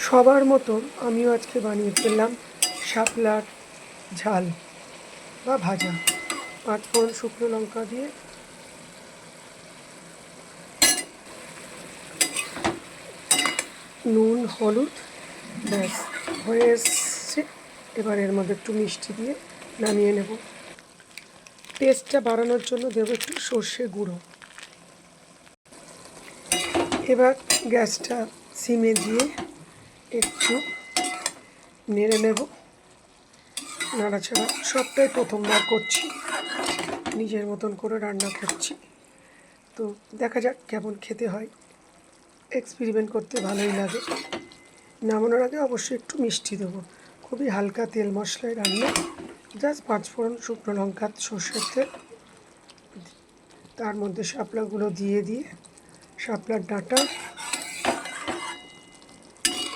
সবার মতো আমিও আজকে বানিয়ে ফেললাম শাপলার ঝাল বা ভাজা। 5 ফোড়ন শুকনো লঙ্কা দিয়ে নুন হলুদ ব্যাস হয়ে এসছে। এবার এর মধ্যে একটু মিষ্টি দিয়ে নামিয়ে নেব। টেস্টটা বাড়ানোর জন্য দেবো একটু সর্ষে গুঁড়ো। এবার গ্যাসটা সিমে দিয়ে একটু নেড়ে নেব। নাড়াচাড়া সবটাই প্রথমবার করছি, নিজের মতন করে রান্না করছি, তো দেখা যাক কেমন খেতে হয়। এক্সপেরিমেন্ট করতে ভালোই লাগে। নামানোর আগে অবশ্যই একটু মিষ্টি দেবো। খুবই হালকা তেল মশলায় রান্না, জাস্ট 5 ফোড়ন শুকনো লঙ্কা সর্ষের তেল, তার মধ্যে শাপলাগুলো দিয়ে শাপলার ডাঁটা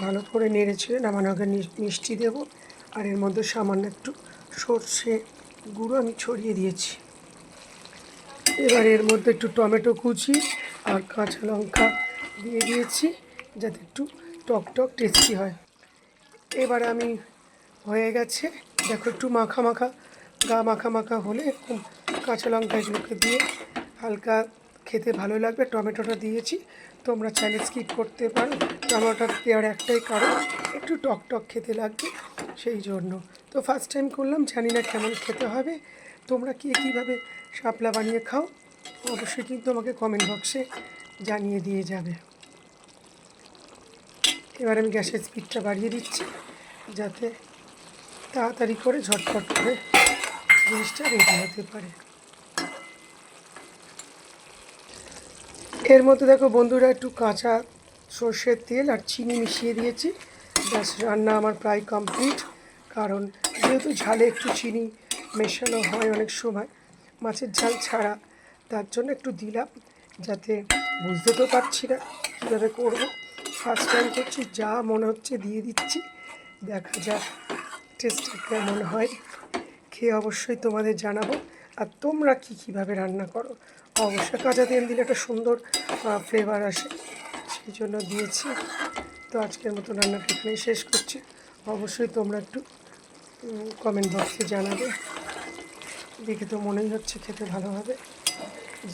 ভালো করে নেড়ে ছেড়ে নামানোর আগে মিষ্টি দেব। আর এর মধ্যে সামান্য একটু সর্ষে গুঁড়ো আমি ছড়িয়ে দিয়েছি। এবার এর মধ্যে একটু টমেটো কুচি আর কাঁচা লঙ্কা দিয়ে দিয়েছি, যাতে একটু টক টক টেস্টি হয়। এবার আমি হয়ে গেছে, দেখো একটু মাখা মাখা, গা মাখা মাখা হলে এরকম কাঁচা লঙ্কা এগুলোকে দিয়ে হালকা খেতে ভালো লাগবে। টমেটোটা দিয়েছি, তোমরা চাইলে স্কিপ করতে পারো। টমেটোটা দেওয়ার একটাই কারণ, একটু টক টক খেতে লাগবে, সেই জন্য। তো ফার্স্ট টাইম করলাম, জানি না কেমন খেতে হবে। তোমরা কীভাবে শাপলা বানিয়ে খাও অবশ্যই কিন্তু আমাকে কমেন্ট বক্সে জানিয়ে দিয়ে যাবে। এবার আমি গ্যাসের স্পিডটা বাড়িয়ে দিচ্ছি, যাতে তাড়াতাড়ি করে ঝটপট করে জিনিসটা রেডি হতে পারে। এর মধ্যে দেখো বন্ধুরা, একটু কাঁচা সর্ষের তেল আর চিনি মিশিয়ে দিয়েছি। ব্যাস, রান্না আমার প্রায় কমপ্লিট। কারণ যেহেতু ঝালে একটু চিনি মেশানো হয় অনেক সময় মাছের ঝাল ছাড়া, তার জন্য একটু দিলাম, যাতে বুঝতে তো পারছি না কীভাবে করবো। ফার্স্ট টাইম করছি, যা মনে হচ্ছে দিয়ে দিচ্ছি, দেখা যাক টেস্টটা কেমন হয়। খেয়ে অবশ্যই তোমাদের জানাবো। আর তোমরা কীভাবে রান্না করো অবশ্যই। কাঁচা তেল দিলে একটা সুন্দর ফ্লেভার আসে, সেই জন্য দিয়েছি। তো আজকের মতো রান্নাটা এখানেই শেষ করছি। অবশ্যই তোমরা একটু কমেন্ট বক্সে জানাবে। দেখে তো মনেই হচ্ছে খেতে ভালো হবে।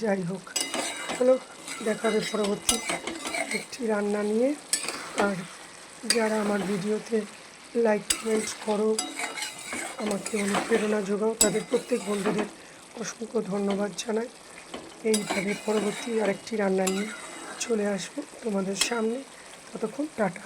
যাই হোক, চলো দেখা হবে পরবর্তী একটি রান্না নিয়ে। আর যারা আমার ভিডিওতে লাইক কমেন্ট করো, আমাকে অনুপ্রেরণা যোগাও, তাদের প্রত্যেক বন্ধুদের অসংখ্য ধন্যবাদ জানাই। এইভাবে পরবর্তী আরেকটি রান্না নিয়ে চলে আসবো তোমাদের সামনে। ততক্ষণ টাটা।